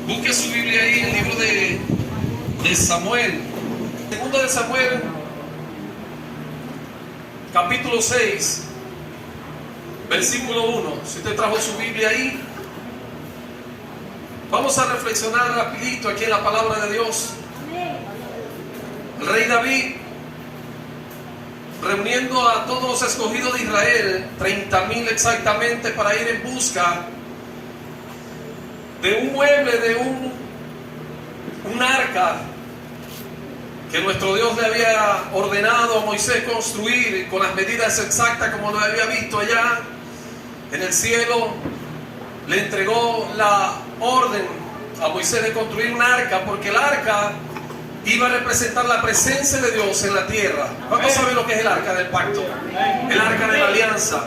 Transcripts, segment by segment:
Busque su Biblia ahí en el libro de Samuel. Segundo de Samuel, capítulo 6, versículo 1. Si usted trajo su Biblia ahí, vamos a reflexionar rapidito aquí en la palabra de Dios. El rey David, reuniendo a todos los escogidos de Israel, 30,000 exactamente, para ir en busca de un mueble, de un arca que nuestro Dios le había ordenado a Moisés construir con las medidas exactas como lo había visto allá en el cielo. Le entregó la orden a Moisés de construir un arca, porque el arca iba a representar la presencia de Dios en la tierra. ¿Cuántos saben lo que es el arca del pacto? El arca de la alianza.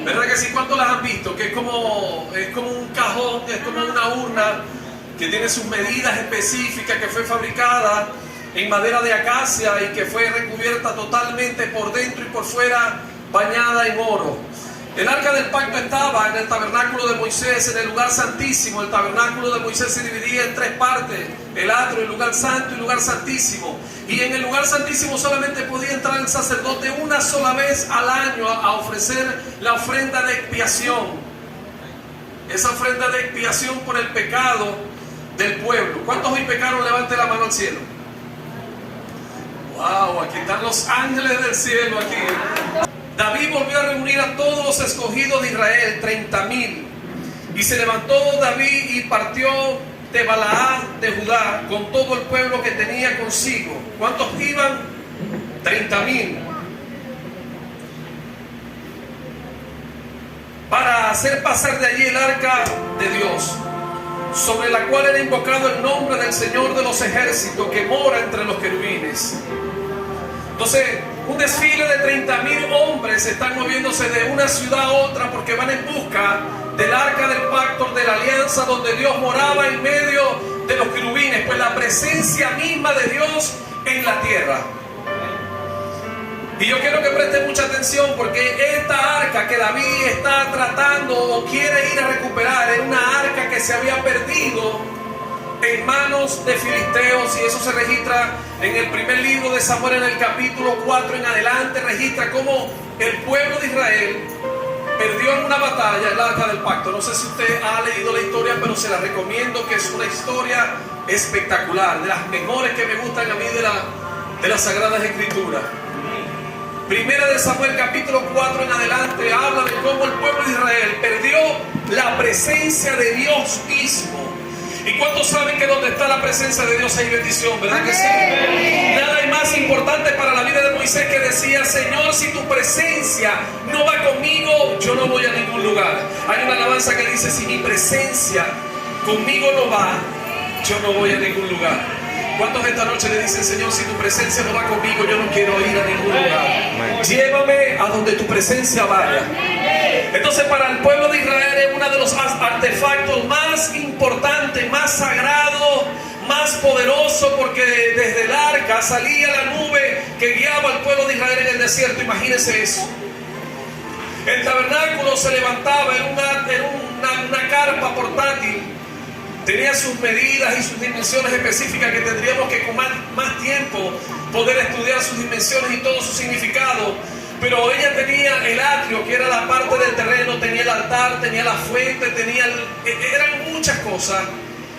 ¿Verdad que sí? ¿Cuántos las han visto? Que es como un cajón, es como una urna que tiene sus medidas específicas, que fue fabricada en madera de acacia y que fue recubierta totalmente por dentro y por fuera, bañada en oro. El arca del pacto estaba en el tabernáculo de Moisés, en el lugar santísimo. El tabernáculo de Moisés se dividía en tres partes: el atrio, el lugar santo y el lugar santísimo. Y en el lugar santísimo solamente podía entrar el sacerdote una sola vez al año a ofrecer la ofrenda de expiación. Esa ofrenda de expiación por el pecado del pueblo. ¿Cuántos hoy pecaron? Levante la mano al cielo. Wow, aquí están los ángeles del cielo aquí. David volvió a reunir a todos los escogidos de Israel, 30,000. Y se levantó David y partió de Balaad de Judá con todo el pueblo que tenía consigo. ¿Cuántos iban? 30,000. Para hacer pasar de allí el arca de Dios, sobre la cual era invocado el nombre del Señor de los ejércitos, que mora entre los querubines. Entonces, un desfile de 30,000 hombres están moviéndose de una ciudad a otra porque van en busca del arca del pacto, de la alianza, donde Dios moraba en medio de los querubines, pues la presencia misma de Dios en la tierra. Y yo quiero que presten mucha atención, porque esta arca que David está tratando o quiere ir a recuperar era una arca que se había perdido en manos de filisteos, y eso se registra en el primer libro de Samuel, en el capítulo 4 en adelante. Registra cómo el pueblo de Israel perdió en una batalla el arca del pacto. No sé si usted ha leído la historia, pero se la recomiendo, que es una historia espectacular, de las mejores que me gustan a mí de las Sagradas Escrituras. Primera de Samuel capítulo 4 en adelante habla de cómo el pueblo de Israel perdió la presencia de Dios mismo. ¿Y cuántos saben que donde está la presencia de Dios hay bendición? ¿Verdad que sí? Nada hay más importante para la vida de Moisés que decía: Señor, si tu presencia no va conmigo, yo no voy a ningún lugar. Hay una alabanza que dice: si mi presencia conmigo no va, yo no voy a ningún lugar. ¿Cuántos esta noche le dicen: Señor, si tu presencia no va conmigo, yo no quiero ir a ningún lugar? Llévame a donde tu presencia vaya. Entonces, para el pueblo de Israel es uno de los artefactos más importantes, más sagrados, más poderosos, porque desde el arca salía la nube que guiaba al pueblo de Israel en el desierto. Imagínense eso. El tabernáculo se levantaba en una carpa portátil. Tenía sus medidas y sus dimensiones específicas que tendríamos que con más tiempo poder estudiar sus dimensiones y todo su significado. Pero ella tenía el atrio, que era la parte del terreno, tenía el altar, tenía la fuente, eran muchas cosas,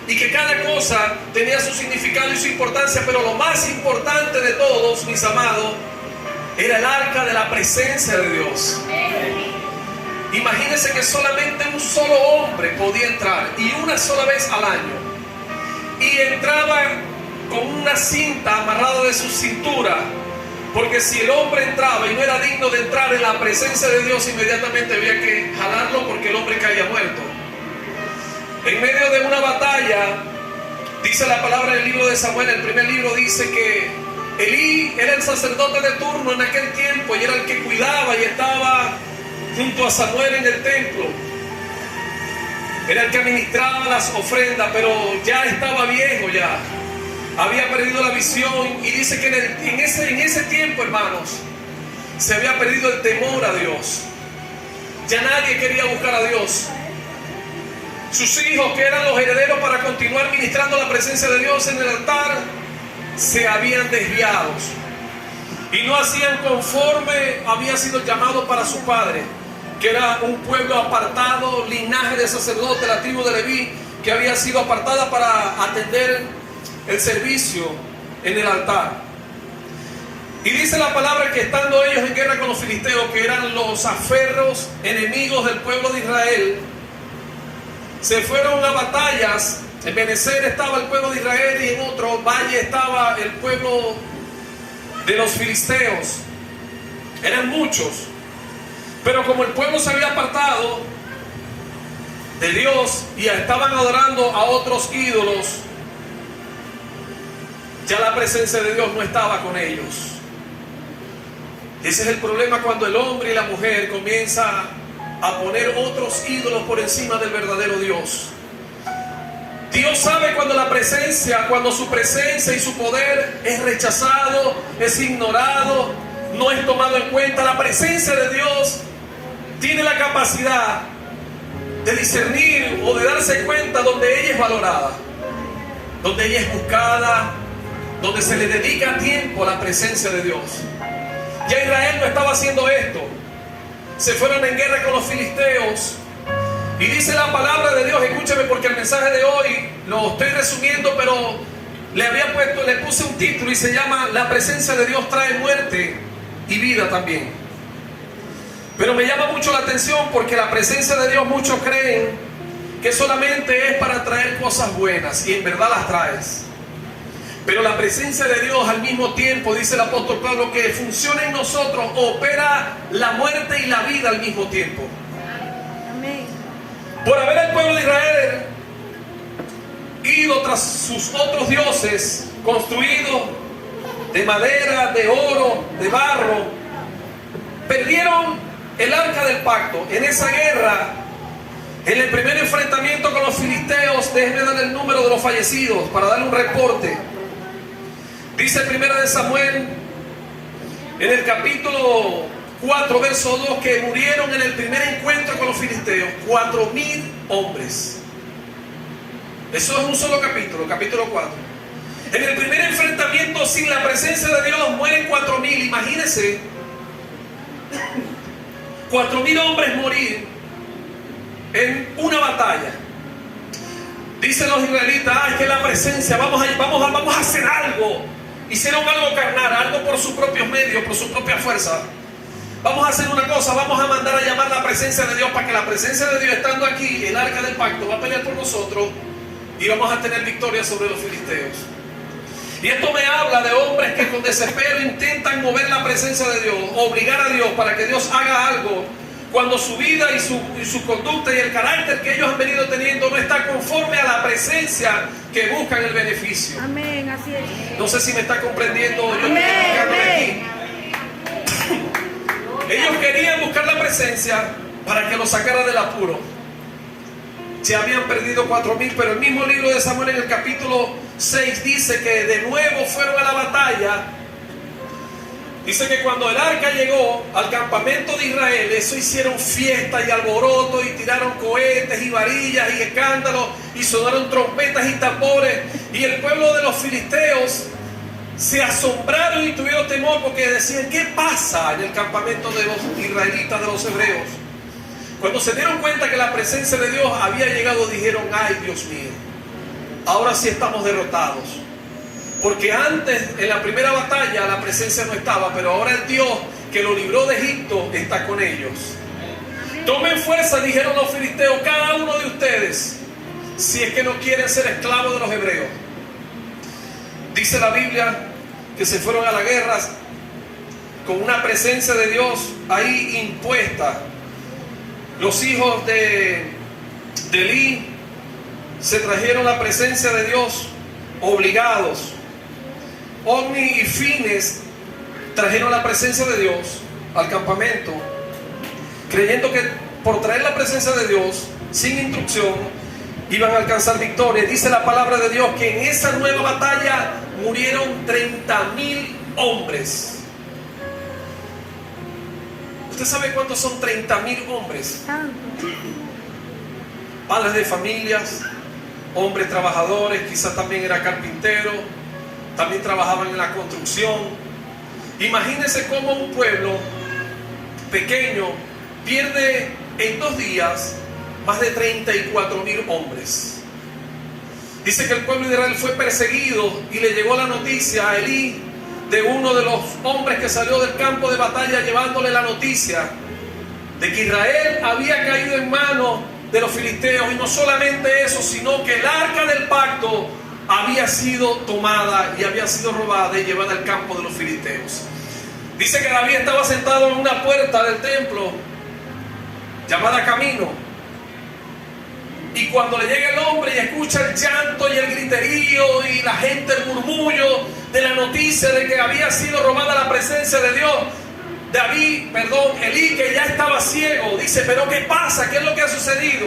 y que cada cosa tenía su significado y su importancia. Pero lo más importante de todos, mis amados, era el arca de la presencia de Dios. Imagínense que solamente un solo hombre podía entrar, y una sola vez al año, y entraba con una cinta amarrada de su cintura, porque si el hombre entraba y no era digno de entrar en la presencia de Dios, inmediatamente había que jalarlo, porque el hombre caía muerto. En medio de una batalla, dice la palabra del libro de Samuel, el primer libro, dice que Elí era el sacerdote de turno en aquel tiempo, y era el que cuidaba y estaba junto a Samuel en el templo. Era el que administraba las ofrendas, pero ya estaba viejo, ya había perdido la visión. Y dice que en ese tiempo, hermanos, se había perdido el temor a Dios. Ya nadie quería buscar a Dios. Sus hijos, que eran los herederos para continuar continuar ministrando la presencia de Dios en el altar, se habían desviado y no hacían conforme había sido llamado para su padre, que era un pueblo apartado, linaje de sacerdote, la tribu de Leví, que había sido apartada para atender el servicio en el altar. Y dice la palabra que estando ellos en guerra con los filisteos, que eran los aferros enemigos del pueblo de Israel, se fueron a batallas. En Benecer estaba el pueblo de Israel y en otro valle estaba el pueblo de los filisteos. Eran muchos, pero como el pueblo se había apartado de Dios y estaban adorando a otros ídolos, ya la presencia de Dios no estaba con ellos. Ese es el problema cuando el hombre y la mujer comienzan a poner otros ídolos por encima del verdadero Dios. Dios sabe cuando su presencia y su poder es rechazado, es ignorado, no es tomado en cuenta. La presencia de Dios tiene la capacidad de discernir o de darse cuenta donde ella es valorada, donde ella es buscada, donde se le dedica tiempo a la presencia de Dios. Ya Israel no estaba haciendo esto. Se fueron en guerra con los filisteos. Y dice la palabra de Dios, escúchame porque el mensaje de hoy lo estoy resumiendo, pero le puse un título y se llama La presencia de Dios trae muerte y vida también. Pero me llama mucho la atención porque la presencia de Dios, muchos creen que solamente es para traer cosas buenas, y en verdad las traes. Pero la presencia de Dios al mismo tiempo, dice el apóstol Pablo, que funciona en nosotros, opera la muerte y la vida al mismo tiempo. Amén. Por haber el pueblo de Israel ido tras sus otros dioses, construidos de madera, de oro, de barro, perdieron el arca del pacto. En esa guerra, en el primer enfrentamiento con los filisteos, déjenme dar el número de los fallecidos para darle un reporte. Dice 1 Samuel, en el capítulo 4, verso 2, que murieron en el primer encuentro con los filisteos 4,000 hombres. Eso es un solo capítulo, capítulo 4. En el primer enfrentamiento sin la presencia de Dios mueren 4,000. Imagínense 4,000 hombres morir en una batalla. Dicen los israelitas, es que la presencia, vamos a hacer algo. Hicieron algo carnal, algo por sus propios medios, por su propia fuerza. Vamos a hacer una cosa, vamos a mandar a llamar la presencia de Dios, para que la presencia de Dios, estando aquí, el arca del pacto, va a pelear por nosotros y vamos a tener victoria sobre los filisteos. Y esto me habla de hombres que con desespero intentan mover la presencia de Dios, obligar a Dios para que Dios haga algo, cuando su vida y su conducta y el carácter que ellos han venido teniendo no está conforme a la presencia que buscan el beneficio. Amén, así es. No sé si me está comprendiendo. Amén, amén. Ellos querían buscar la presencia para que los sacara del apuro. Se habían perdido 4,000, pero el mismo libro de Samuel en el capítulo 6 dice que de nuevo fueron a la batalla. Dice que cuando el arca llegó al campamento de Israel, eso hicieron fiesta y alboroto y tiraron cohetes y varillas y escándalos y sonaron trompetas y tambores, y el pueblo de los filisteos se asombraron y tuvieron temor porque decían, ¿qué pasa en el campamento de los israelitas, de los hebreos? Cuando se dieron cuenta que la presencia de Dios había llegado, dijeron, ay Dios mío, ahora sí estamos derrotados. Porque antes, en la primera batalla, la presencia no estaba, pero ahora el Dios que lo libró de Egipto está con ellos. Tomen fuerza, dijeron los filisteos, cada uno de ustedes, si es que no quieren ser esclavos de los hebreos. Dice la Biblia que se fueron a la guerra con una presencia de Dios ahí impuesta. Los hijos de Elí se trajeron la presencia de Dios obligados. Omni y Fines trajeron la presencia de Dios al campamento, creyendo que por traer la presencia de Dios sin instrucción iban a alcanzar victoria. Dice la palabra de Dios que en esa nueva batalla murieron 30,000 hombres. ¿Usted sabe cuántos son 30,000 hombres? Padres de familias, hombres trabajadores, quizás también era carpintero, también trabajaban en la construcción. Imagínense cómo un pueblo pequeño pierde en 2 días más de 34,000 hombres. Dice que el pueblo de Israel fue perseguido y le llegó la noticia a Elí de uno de los hombres que salió del campo de batalla llevándole la noticia de que Israel había caído en manos de los filisteos. Y no solamente eso, sino que el arca del pacto había sido tomada y había sido robada y llevada al campo de los filisteos. Dice que David estaba sentado en una puerta del templo llamada Camino, y cuando le llega el hombre y escucha el llanto y el griterío y la gente, el murmullo de la noticia de que había sido robada la presencia de Dios, Elí, que ya estaba ciego, dice: pero ¿qué pasa? ¿Qué es lo que ha sucedido?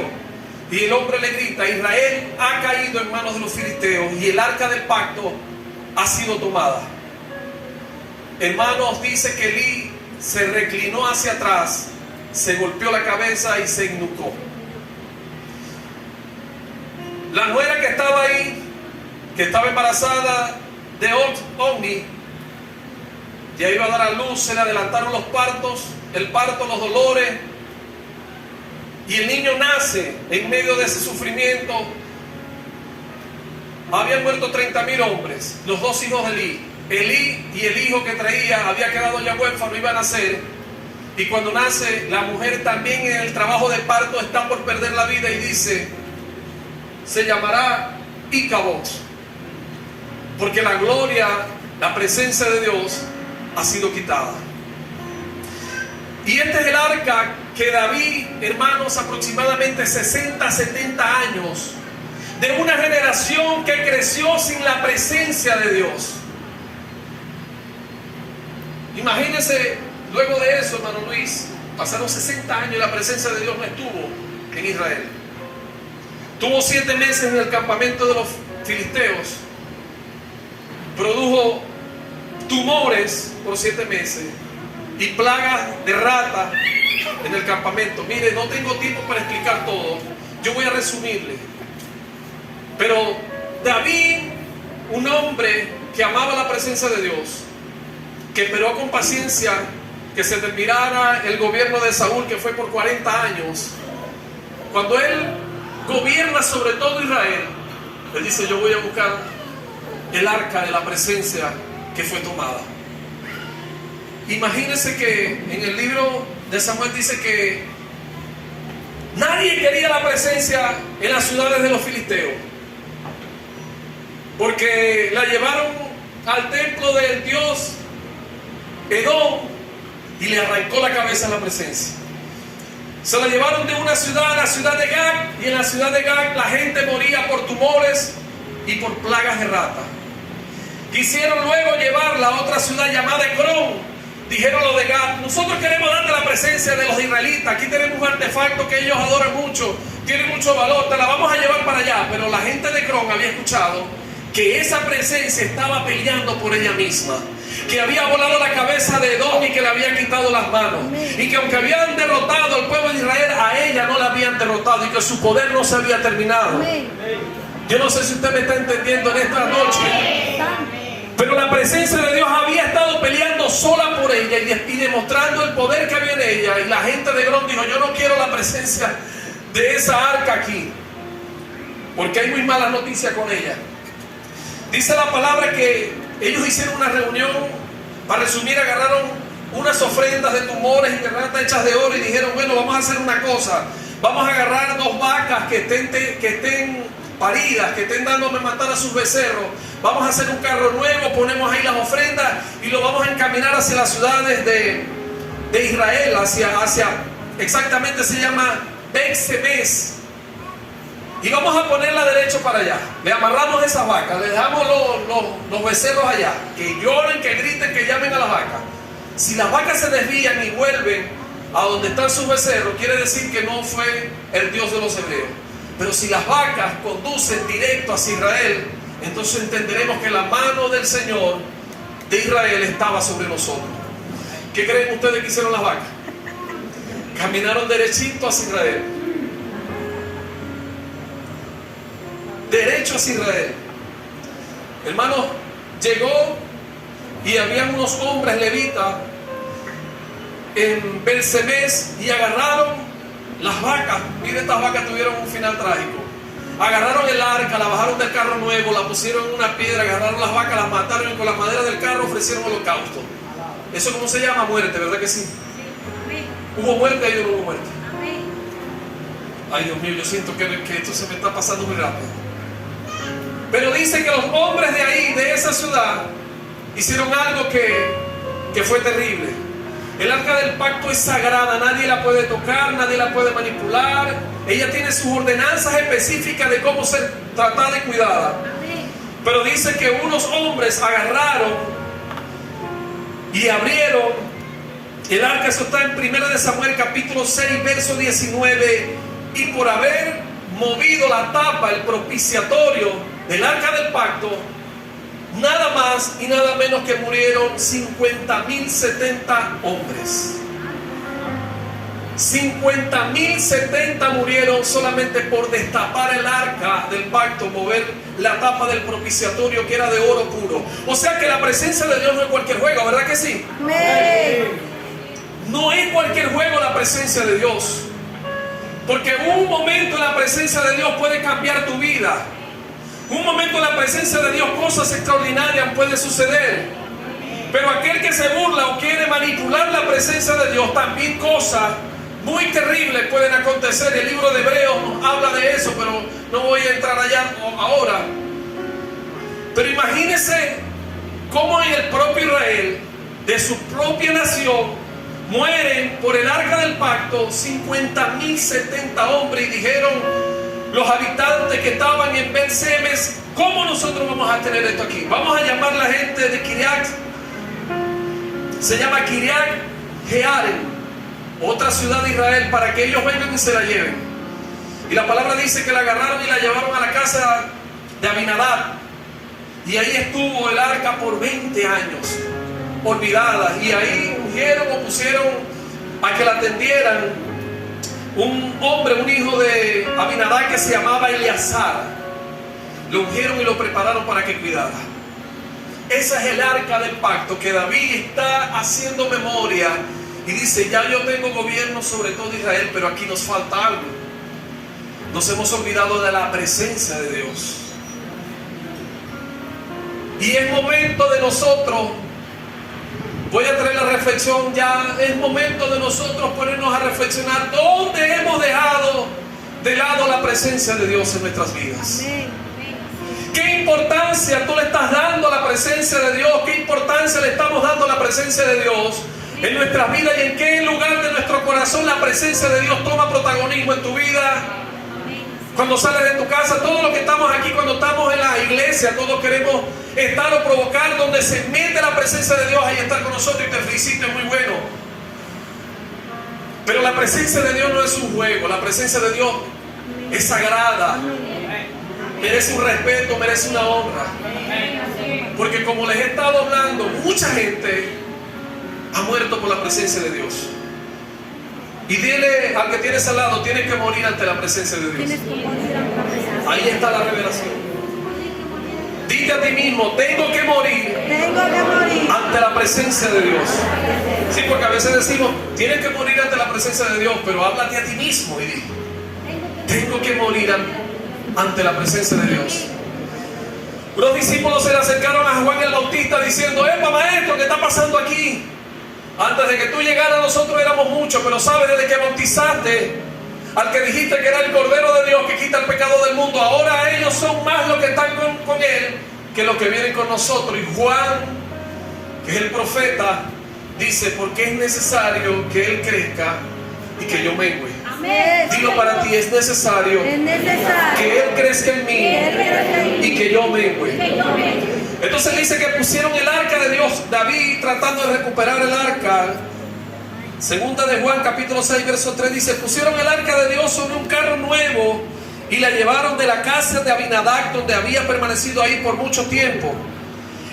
Y el hombre le grita: Israel ha caído en manos de los filisteos y el arca del pacto ha sido tomada. Hermanos, dice que Elí se reclinó hacia atrás, se golpeó la cabeza y se ennucó. La nuera que estaba ahí, que estaba embarazada de Omni, ya iba a dar a luz, se le adelantaron los partos, el parto, los dolores, y el niño nace en medio de ese sufrimiento. Habían muerto 30,000 hombres, los 2 hijos de Elí. Elí y el hijo que traía había quedado ya huérfano, iba a nacer. Y cuando nace, la mujer también en el trabajo de parto está por perder la vida, y dice: se llamará Icabod, porque la gloria, la presencia de Dios ha sido quitada. Y este es el arca que David, hermanos, aproximadamente 60, 70 años, de una generación que creció sin la presencia de Dios. Imagínense, luego de eso, hermano Luis, pasaron 60 años y la presencia de Dios no estuvo en Israel. Tuvo 7 meses en el campamento de los filisteos. Produjo tumores por 7 meses y plagas de rata en el campamento. Mire, no tengo tiempo para explicar todo. Yo voy a resumirle. Pero David, un hombre que amaba la presencia de Dios, que esperó con paciencia que se terminara el gobierno de Saúl, que fue por 40 años. Cuando él gobierna sobre todo Israel, él dice: yo voy a buscar el arca de la presencia que fue tomada. Imagínense que en el libro de Samuel dice que nadie quería la presencia en las ciudades de los filisteos, porque la llevaron al templo del dios Edom y le arrancó la cabeza a la presencia. Se la llevaron de una ciudad a la ciudad de Gag, y en la ciudad de Gag la gente moría por tumores y por plagas de rata. Quisieron luego llevarla a otra ciudad llamada Ecrón. Dijeron los de Gad: nosotros queremos darte la presencia de los israelitas, aquí tenemos un artefacto que ellos adoran mucho, tiene mucho valor, te la vamos a llevar para allá. Pero la gente de Ecrón había escuchado que esa presencia estaba peleando por ella misma, que había volado la cabeza de Edom y que le habían quitado las manos, y que aunque habían derrotado al pueblo de Israel, a ella no la habían derrotado, y que su poder no se había terminado. Yo no sé si usted me está entendiendo en esta noche, pero la presencia de Dios había estado peleando sola por ella y demostrando el poder que había en ella. Y la gente de Grón dijo: yo no quiero la presencia de esa arca aquí, porque hay muy malas noticias con ella. Dice la palabra que ellos hicieron una reunión. Para resumir, agarraron unas ofrendas de tumores y de rata hechas de oro y dijeron: bueno, vamos a hacer una cosa, vamos a agarrar 2 vacas que estén paridas, que estén dándome matar a sus becerros, vamos a hacer un carro nuevo, ponemos ahí las ofrendas y lo vamos a encaminar hacia las ciudades de Israel, hacia exactamente se llama Bet-Semes, y vamos a ponerla derecho para allá. Le amarramos esas vacas, le dejamos los becerros allá, que lloren, que griten, que llamen a las vacas. Si las vacas se desvían y vuelven a donde están sus becerros, quiere decir que no fue el Dios de los hebreos. Pero si las vacas conducen directo hacia Israel, entonces entenderemos que la mano del Señor de Israel estaba sobre nosotros. ¿Qué creen ustedes que hicieron las vacas? Caminaron derechito hacia Israel. derecho hacia Israel. Hermanos, llegó y había unos hombres levitas en Belsemés y agarraron las vacas. Miren, estas vacas tuvieron un final trágico. Agarraron el arca, la bajaron del carro nuevo, la pusieron en una piedra, agarraron las vacas, las mataron y con la madera del carro ofrecieron holocausto. ¿Eso cómo se llama? Muerte, ¿verdad que sí? ¿Hubo muerte ahí o no hubo muerte? Ay, Dios mío, yo siento que esto se me está pasando muy rápido. Pero dice que los hombres de ahí, de esa ciudad, hicieron algo que fue terrible. El arca del pacto es sagrada, nadie la puede tocar, nadie la puede manipular. Ella tiene sus ordenanzas específicas de cómo ser tratada y cuidada. Pero dice que unos hombres agarraron y abrieron el arca. Eso está en 1 Samuel capítulo 6 verso 19. Y por haber movido la tapa, el propiciatorio del arca del pacto, nada más y nada menos que murieron 50.070 hombres. 50.070 murieron solamente por destapar el arca del pacto, mover la tapa del propiciatorio que era de oro puro. O sea que la presencia de Dios no es cualquier juego, ¿verdad que sí? No es cualquier juego la presencia de Dios. Porque un momento en la presencia de Dios puede cambiar tu vida. Un momento en la presencia de Dios, cosas extraordinarias pueden suceder. Pero aquel que se burla o quiere manipular la presencia de Dios, también cosas muy terribles pueden acontecer. El libro de Hebreos nos habla de eso, pero no voy a entrar allá ahora. Pero imagínense cómo en el propio Israel, de su propia nación, mueren por el arca del pacto 50.070 hombres. Y dijeron los habitantes que estaban en Belsemes: ¿cómo nosotros vamos a tener esto aquí? Vamos a llamar a la gente de Kiriat, se llama Kiriat Jearim, otra ciudad de Israel, para que ellos vengan y se la lleven. Y la palabra dice que la agarraron y la llevaron a la casa de Abinadab, y ahí estuvo el arca por 20 años olvidada. Y ahí ungieron o pusieron a que la atendieran un hombre, un hijo de Abinadab que se llamaba Eleazar. Lo ungieron y lo prepararon para que cuidara. Esa es el arca del pacto que David está haciendo memoria y dice: ya yo tengo gobierno sobre todo Israel, pero aquí nos falta algo. Nos hemos olvidado de la presencia de Dios. Y es momento de nosotros, voy a traer la reflexión ya, es momento de nosotros ponernos a reflexionar dónde hemos dejado de lado la presencia de Dios en nuestras vidas. ¿Qué importancia tú le estás dando a la presencia de Dios? ¿Qué importancia le estamos dando a la presencia de Dios en nuestras vidas? ¿Y en qué lugar de nuestro corazón la presencia de Dios toma protagonismo en tu vida? Cuando sales de tu casa, todos los que estamos aquí, cuando estamos en la iglesia, todos queremos estar o provocar donde se mete la presencia de Dios, ahí estar con nosotros, y te felicito, es muy bueno. Pero la presencia de Dios no es un juego, la presencia de Dios es sagrada, merece un respeto, merece una honra. Porque como les he estado hablando, mucha gente ha muerto por la presencia de Dios. Y dile al que tienes al lado: tienes que morir ante la presencia de Dios. Ahí está la revelación. Dite a ti mismo: tengo que morir ante la presencia de Dios. Sí, porque a veces decimos: tienes que morir ante la presencia de Dios, pero háblate a ti mismo y di: tengo que morir ante la presencia de Dios. Los discípulos se le acercaron a Juan el Bautista diciendo: ¡epa, maestro! ¿Qué está pasando aquí? Antes de que tú llegaras nosotros éramos muchos, pero sabes, desde que bautizaste al que dijiste que era el Cordero de Dios que quita el pecado del mundo, ahora ellos son más los que están con Él que los que vienen con nosotros. Y Juan, que es el profeta, dice: porque es necesario que Él crezca y que yo mengüe. Dilo para ti: es necesario que Él crezca en mí y que yo mengüe. Entonces dice que pusieron el arca de Dios, David tratando de recuperar el arca. Segunda de Juan capítulo 6 verso 3 dice: pusieron el arca de Dios sobre un carro nuevo y la llevaron de la casa de Abinadab, donde había permanecido ahí por mucho tiempo.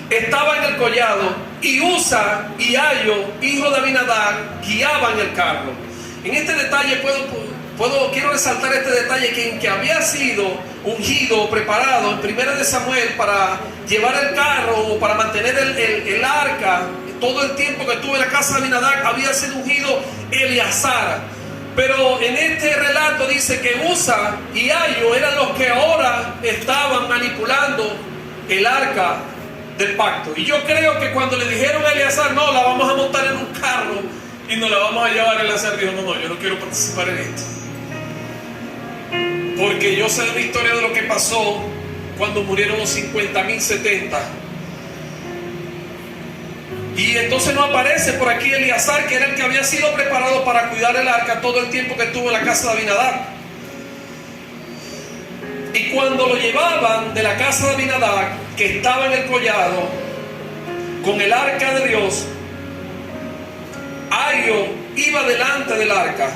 Estaba en el collado, y Usa y Ayo, hijo de Abinadab, guiaban el carro. En este detalle quiero resaltar este detalle, que había sido ungido, preparado en Primera de Samuel para llevar el carro o para mantener el arca. Todo el tiempo que estuvo en la casa de Abinadab había sido ungido Eleazar. Pero en este relato dice que Usa y Ayo eran los que ahora estaban manipulando el arca del pacto. Y yo creo que cuando le dijeron a Eleazar, no, la vamos a montar en un carro y nos la vamos a llevar, Eleazar dijo, no, yo no quiero participar en esto. Porque yo sé la historia de lo que pasó cuando murieron los 50,070. Y entonces no aparece por aquí Eleazar, que era el que había sido preparado para cuidar el arca todo el tiempo que estuvo en la casa de Abinadab. Y cuando lo llevaban de la casa de Abinadab, que estaba en el collado, con el arca de Dios, Ayo iba delante del arca.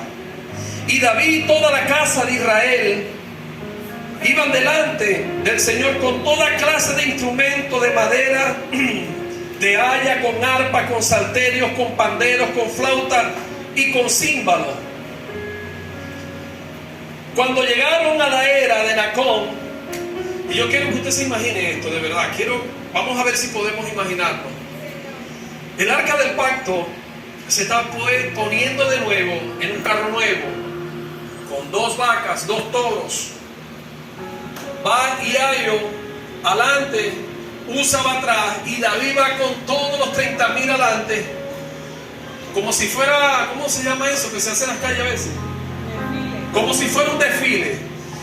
Y David y toda la casa de Israel iban delante del Señor con toda clase de instrumentos de madera, de haya, con arpa, con salterios, con panderos, con flauta y con címbalo. Cuando llegaron a la era de Nacón, y yo quiero que usted se imagine esto, de verdad, vamos a ver si podemos imaginarlo. El arca del pacto se está poniendo de nuevo en un carro nuevo, con 2 vacas, 2 toros. Va y Ayo adelante, Usa va atrás y David va con todos los 30,000 adelante, como si fuera, ¿cómo se llama eso que se hace en las calles a veces? Como si fuera un desfile.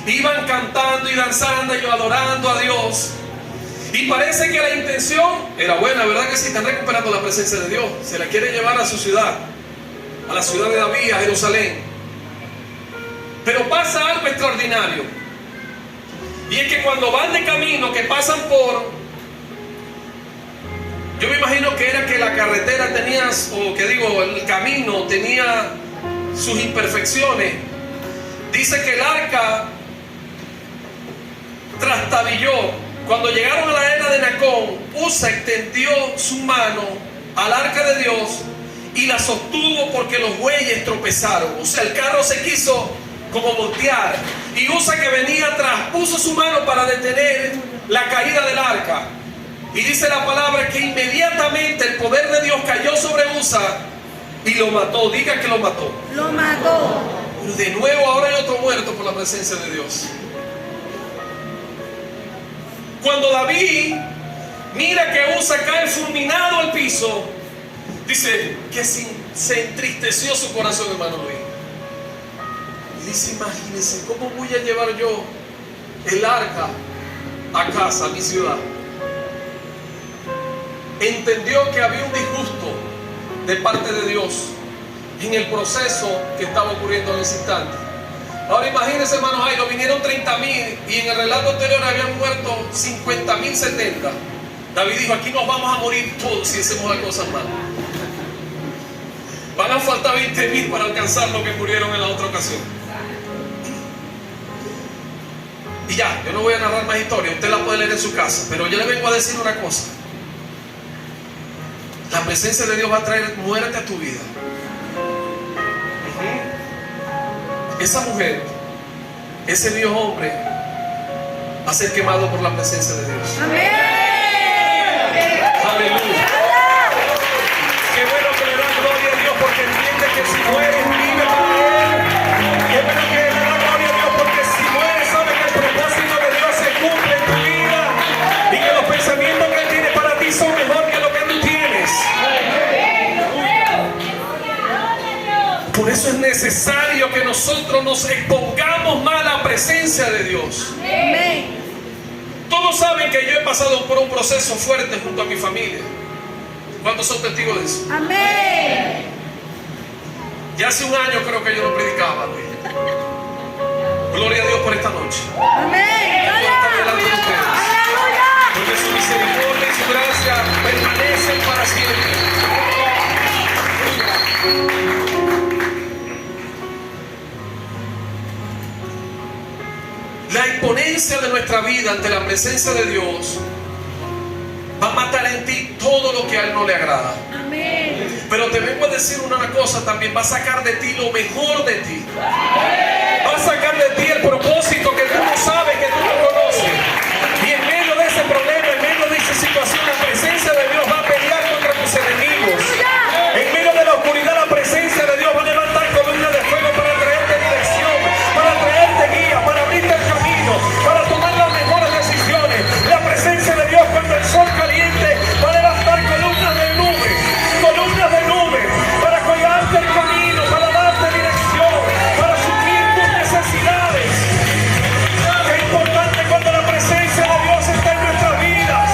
Iban cantando y danzando y adorando a Dios. Y parece que la intención era buena, ¿verdad que sí? Están recuperando la presencia de Dios. Se la quiere llevar a su ciudad, a la ciudad de David, a Jerusalén. Pero pasa algo extraordinario. Y es que cuando van de camino, que pasan por... Yo me imagino que era que la carretera tenía, o que digo, el camino tenía sus imperfecciones. Dice que el arca trastabilló. Cuando llegaron a la era de Nacón, Usa extendió su mano al arca de Dios y la sostuvo porque los bueyes tropezaron. O sea, el carro se quiso como voltear. Y Usa, que venía atrás, puso su mano para detener la caída del arca. Y dice la palabra que inmediatamente el poder de Dios cayó sobre Usa y lo mató. Diga que lo mató. Lo mató. De nuevo ahora hay otro muerto por la presencia de Dios. Cuando David mira que Usa cae fulminado al piso, dice que se entristeció su corazón, hermano Luis. Y dice, imagínense, ¿cómo voy a llevar yo el arca a casa, a mi ciudad? Entendió que había un disgusto de parte de Dios en el proceso que estaba ocurriendo en ese instante. Ahora imagínense, hermanos, Jairo, vinieron 30,000 y en el relato anterior habían muerto 50,070. David dijo, aquí nos vamos a morir todos si hacemos las cosas mal. Van a faltar 20,000 para alcanzar lo que murieron en la otra ocasión. Y ya, yo no voy a narrar más historia, usted la puede leer en su casa, pero yo le vengo a decir una cosa. La presencia de Dios va a traer muerte a tu vida. Esa mujer, ese viejo hombre, va a ser quemado por la presencia de Dios. Amén. Aleluya. Qué bueno que le da gloria a Dios porque entiende que si mueres vive para Él. Qué bueno que le da gloria a Dios porque si mueres sabe que el propósito de Dios se cumple en tu vida y que los pensamientos que Él tiene para ti son mejor que lo que tú tienes. Por eso es necesario que nosotros nos expongamos más a la presencia de Dios. Amén. Todos saben que yo he pasado por un proceso fuerte junto a mi familia. ¿Cuántos son testigos de eso? Amén. Ya hace un año creo que yo no predicaba. Gloria a Dios por esta noche. Amén. Porque su misericordia y su gracia permanecen para siempre. La imponencia de nuestra vida ante la presencia de Dios va a matar en ti todo lo que a Él no le agrada. Amén. Pero te vengo a decir una cosa también, va a sacar de ti lo mejor de ti. Va a sacar de ti el propósito que tú no sabes, que tú no conoces. Y en medio de ese problema, en medio de esa situación, la presencia de Dios va a pelear contra tus enemigos. En medio de la oscuridad, la presencia de Dios va a levantar columnas de fuego para traerte dirección, para traerte guía, para abrirte el camino, para tomar las mejores decisiones. La presencia de Dios, cuando el sol caliente, va a levantar columnas de nube, para cuidarte el camino, para darte dirección, para suplir tus necesidades. Qué importante cuando la presencia de Dios está en nuestras vidas.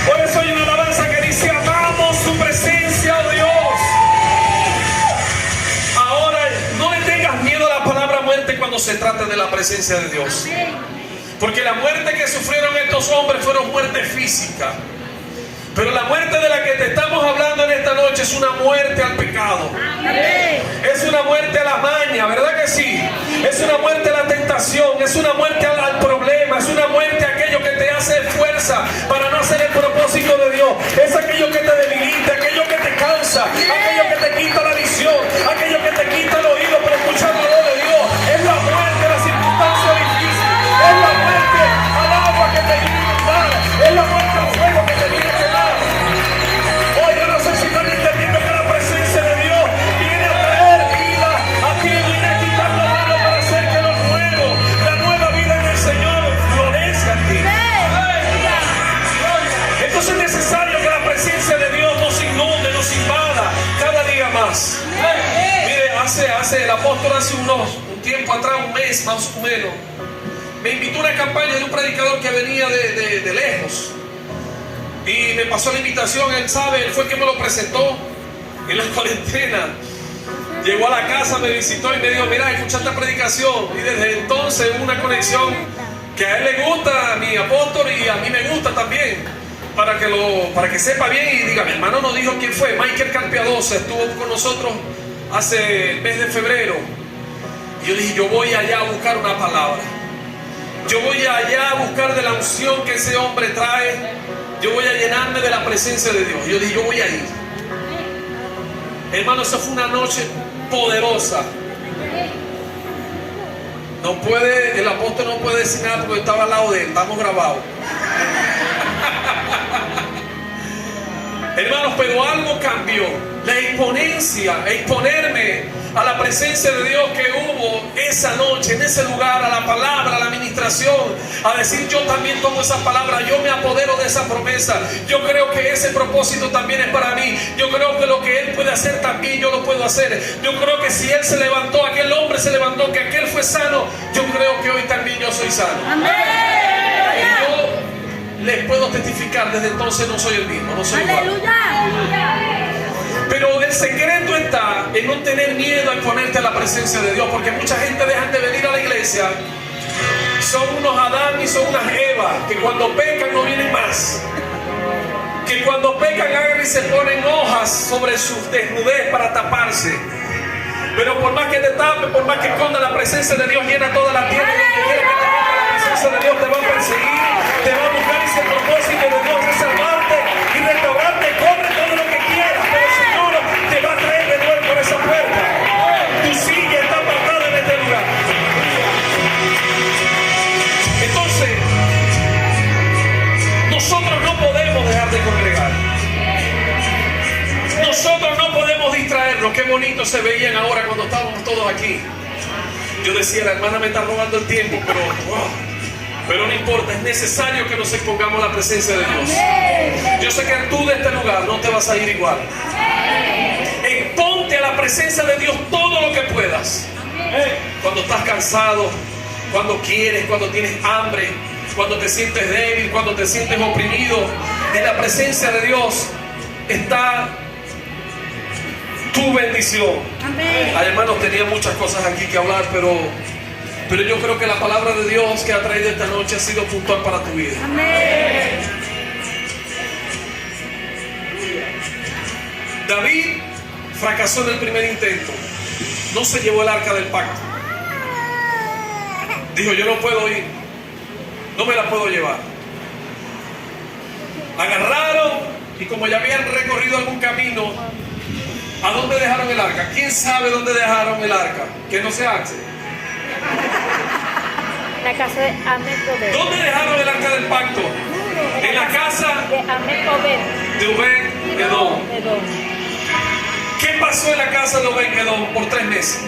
Por eso hay una alabanza que dice: amamos su presencia, oh Dios. Ahora, no le tengas miedo a la palabra muerte cuando se trata de la presencia de Dios. Porque la muerte que sufrieron estos hombres fueron muerte física. Pero la muerte de la que te estamos hablando en esta noche es una muerte al pecado. Es una muerte a la maña, ¿verdad que sí? Es una muerte a la tentación, es una muerte al problema, es una muerte a aquello que te hace fuerza para no hacer el propósito de Dios. Es aquello que te debilita, aquello que te cansa, aquello que te quita la visión, aquello que te quita el oído para escuchar la voz de Dios. Es la muerte a la circunstancia difícil, es la muerte al agua que te viene a inundar, es la muerte al fuego que te viene a quemar. Hoy yo no sé si están entendiendo que la presencia de Dios viene a traer vida a ti, viene a quitar lo malo para hacer que lo nuevo, la nueva vida en el Señor florezca en ti. Entonces es necesario que la presencia de Dios nos inunde, nos invada cada día más. Mire, el apóstol hace un tiempo atrás, un mes más o menos, me invitó a una campaña de un predicador que venía de lejos. Y me pasó la invitación, él sabe, él fue el que me lo presentó en la cuarentena. Llegó a la casa, me visitó y me dijo: mira, escucha esta predicación. Y desde entonces hubo una conexión que a él le gusta, a mi apóstol, y a mí me gusta también. Para que sepa bien y diga: mi hermano nos dijo quién fue. Michael Carpiadosa estuvo con nosotros hace el mes de febrero. Y yo dije: yo voy allá a buscar una palabra. Yo voy allá a buscar de la unción que ese hombre trae. Yo voy a llenarme de la presencia de Dios. Yo dije: yo voy a ir. Hermano, esa fue una noche poderosa. El apóstol no puede decir nada porque estaba al lado de él. Estamos grabados. Hermanos, pero algo cambió. La exponerme a la presencia de Dios que hubo esa noche, en ese lugar, a la palabra, a la administración, a decir: yo también tomo esa palabra, yo me apodero de esa promesa, yo creo que ese propósito también es para mí, yo creo que lo que Él puede hacer también yo lo puedo hacer, yo creo que si Él se levantó, aquel hombre se levantó, que aquel fue sano, yo creo que hoy también yo soy sano. Amén. Y yo les puedo testificar, desde entonces no soy el mismo, no soy igual. Aleluya. Pero el secreto está en no tener miedo a exponerte a la presencia de Dios, porque mucha gente deja de venir a la iglesia, son unos Adán y son unas Eva, que cuando pecan no vienen más, que cuando pecan agarran y se ponen hojas sobre su desnudez para taparse. Pero por más que te tape, por más que esconda, la presencia de Dios llena toda la tierra, y donde quiera que te ponga, la presencia de Dios te va a perseguir, te va a buscar, y si el propósito de Dios es salvarte y restaurarte, corre todo lo que quieras, pero el Señor te va a traer de nuevo por esa puerta. Tu silla está apartada en este lugar. Entonces, nosotros no podemos dejar de congregar. Nosotros no podemos distraernos. Qué bonito se veían ahora cuando estábamos todos aquí. Yo decía: la hermana me está robando el tiempo, pero no importa, es necesario que nos expongamos a la presencia de Dios. Yo sé que tú de este lugar no te vas a ir igual. Exponte a la presencia de Dios todo lo que puedas. Cuando estás cansado, cuando quieres, cuando tienes hambre, cuando te sientes débil, cuando te sientes oprimido, en la presencia de Dios está tu bendición. Amén. Ay, hermanos, tenía muchas cosas aquí que hablar, pero yo creo que la palabra de Dios que ha traído esta noche ha sido puntual para tu vida. Amén. David fracasó en el primer intento. No se llevó el arca del pacto. Dijo: yo no puedo ir, no me la puedo llevar. Agarraron y como ya habían recorrido algún camino, ¿a dónde dejaron el arca? ¿Quién sabe dónde dejaron el arca? Que no se hace. La casa de Amén-Obed. ¿Dónde dejaron el arca del pacto? En la casa de Amén-Obed. de Obed-Edom. ¿Qué pasó en la casa de Obed-Edom por 3 meses?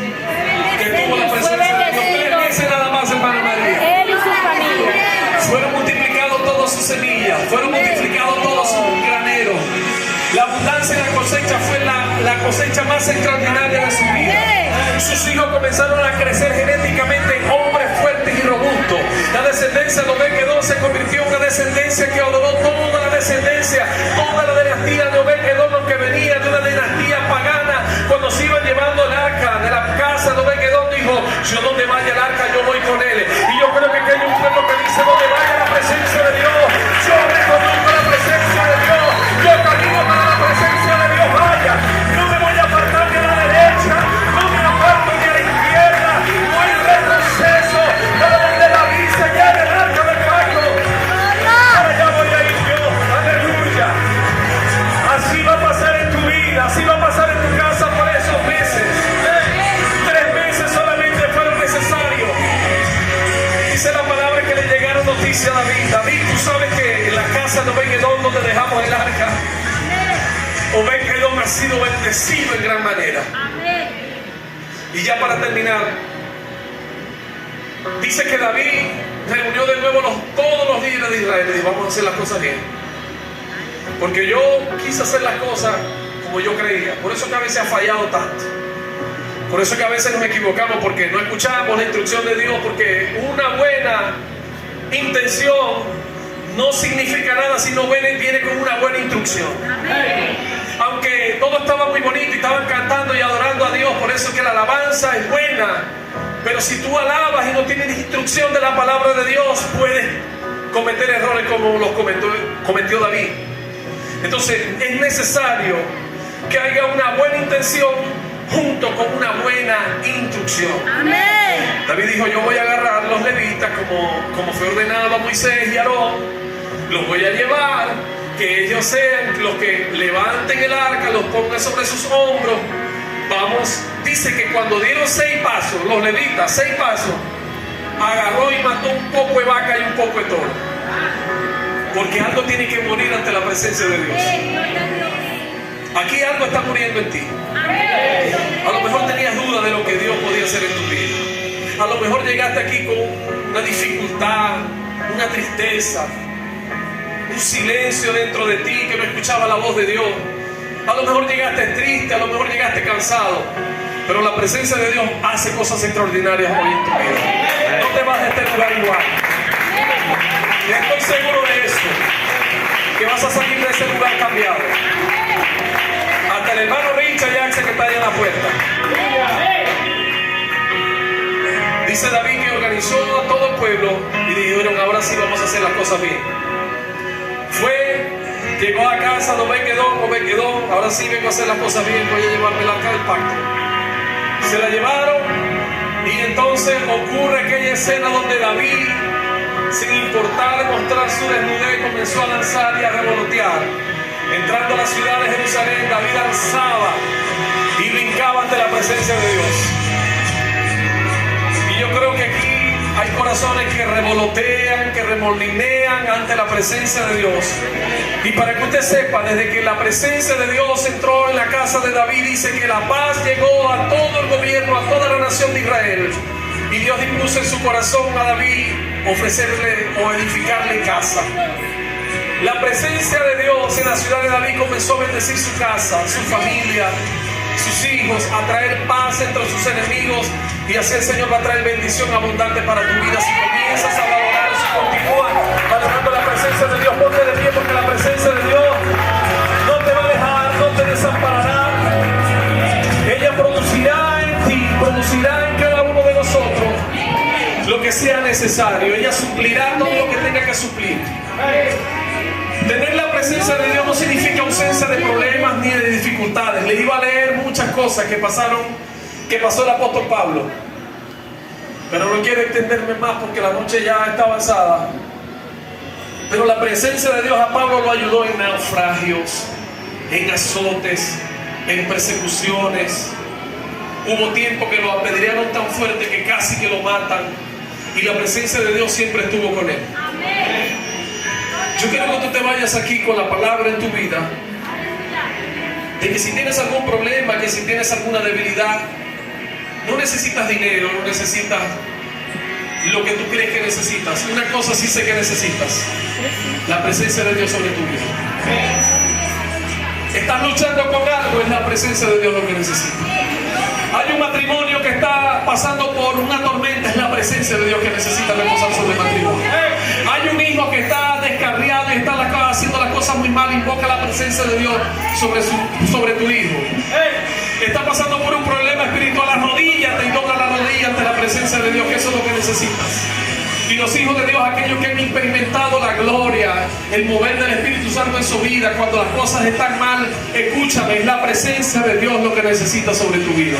Que tuvo la presencia de Dios. 3 meses nada más, hermana María. Él y su familia. Fueron multiplicados todas sus semillas, fueron multiplicados todos sus graneros. La abundancia de la cosecha fue la cosecha más extraordinaria de su vida. Sus hijos comenzaron a crecer genéticamente en hombres fuertes y robustos. La descendencia de Obed-Edom se convirtió en una descendencia que adoró toda la descendencia, toda la dinastía de Obed-Edom, que venía de una dinastía pagana. Cuando se iban llevando el arca de la casa de Obed-Edom, dijo: yo donde vaya el arca, yo voy con él. Y yo creo que aquí hay un pueblo que dice: donde vaya la presencia de Dios, yo reconozco la presencia de Dios, yo camino para la presencia de Dios. Vaya, no me voy a apartar ni a la derecha, no me aparto ni a la izquierda, no hay retroceso. Para donde David se lleve el arca del pacto, para allá voy a ir yo. Aleluya. Así va a pasar en tu vida, así va a pasar en tu casa por esos meses. 3 meses solamente fueron necesarios. Dice la palabra que le llegaron noticias a David. David, tú sabes que en la casa de Obed-Edom, donde dejamos el arca, Obed-Edom ha sido bendecido en gran manera. Y ya para terminar, dice que David reunió de nuevo todos los líderes de Israel y dijo: vamos a hacer las cosas bien. Porque yo quise hacer las cosas como yo creía. Por eso que a veces ha fallado tanto. Por eso que a veces nos equivocamos, porque no escuchamos la instrucción de Dios. Porque una buena intención no significa nada si no viene con una buena instrucción. Aunque todo estaba muy bonito y estaban cantando y adorando a Dios, por eso que la alabanza es buena. Pero si tú alabas y no tienes instrucción de la palabra de Dios, puedes cometer errores como los cometió David. Entonces es necesario que haya una buena intención junto con una buena instrucción. Amén. David dijo: yo voy a agarrar los levitas como fue ordenado a Moisés y Aarón, los voy a llevar, que ellos sean los que levanten el arca, los pongan sobre sus hombros. Vamos, dice que cuando dieron 6 pasos, los levitas, 6 pasos, agarró y mató un poco de vaca y un poco de toro. Porque algo tiene que morir ante la presencia de Dios. Aquí algo está muriendo en ti. A lo mejor tenías duda de lo que Dios podía hacer en tu vida. A lo mejor llegaste aquí con una dificultad, una tristeza, un silencio dentro de ti que no escuchaba la voz de Dios. A lo mejor llegaste triste, a lo mejor llegaste cansado. Pero la presencia de Dios hace cosas extraordinarias hoy en tu vida. No te vas de este lugar igual. Y estoy seguro de esto, que vas a salir de ese lugar cambiado. Hasta el hermano Richard Jackson que está allá en la puerta. Dice David que organizó a todo el pueblo y dijeron: ahora sí vamos a hacer las cosas bien. Llegó a casa de Obed-Edom, ahora sí vengo a hacer las cosas bien, voy a llevarme la arca del pacto. Se la llevaron y entonces ocurre aquella escena donde David, sin importar mostrar su desnudez, comenzó a lanzar y a revolotear. Entrando a la ciudad de Jerusalén, David alzaba y brincaba ante la presencia de Dios. Y yo creo que aquí hay corazones que revolotean, que remolinean ante la presencia de Dios. Y para que usted sepa, desde que la presencia de Dios entró en la casa de David, dice que la paz llegó a todo el gobierno, a toda la nación de Israel. Y Dios impuso en su corazón a David ofrecerle o edificarle casa. La presencia de Dios en la ciudad de David comenzó a bendecir su casa, su familia, sus hijos, a traer paz entre sus enemigos. Y así el Señor va a traer bendición abundante para tu vida si comienzas a valorar, si continúas valorando la presencia de Dios. Ponte de pie, porque la presencia de Dios no te va a dejar, no te desamparará. Ella producirá en ti, producirá en cada uno de nosotros lo que sea necesario. Ella suplirá todo lo que tenga que suplir. Tener la presencia de Dios no significa ausencia de problemas ni de dificultades. Le iba a leer muchas cosas que pasó el apóstol Pablo, pero no quiero extenderme más porque la noche ya está avanzada. Pero la presencia de Dios a Pablo lo ayudó en naufragios, en azotes, en persecuciones. Hubo tiempo que lo apedrearon tan fuerte que casi que lo matan. Y la presencia de Dios siempre estuvo con él. Yo quiero que tú te vayas aquí con la palabra en tu vida. De que si tienes algún problema, que si tienes alguna debilidad, no necesitas dinero, no necesitas lo que tú crees que necesitas. Una cosa sí sé que necesitas: la presencia de Dios sobre tu vida. Estás luchando con algo, es la presencia de Dios lo que necesitas. Hay un matrimonio que está pasando por una tormenta, es la presencia de Dios que necesita reposar sobre el matrimonio. Hay un hijo que está descarriado y está haciendo las cosas muy mal, invoca la presencia de Dios sobre tu hijo. Está pasando por un problema espiritual, arrodíllate y dobla la rodilla ante la presencia de Dios, que eso es lo que necesitas. Y los hijos de Dios, aquellos que han experimentado la gloria, el mover del Espíritu Santo en su vida, cuando las cosas están mal, escúchame, es la presencia de Dios lo que necesitas sobre tu vida.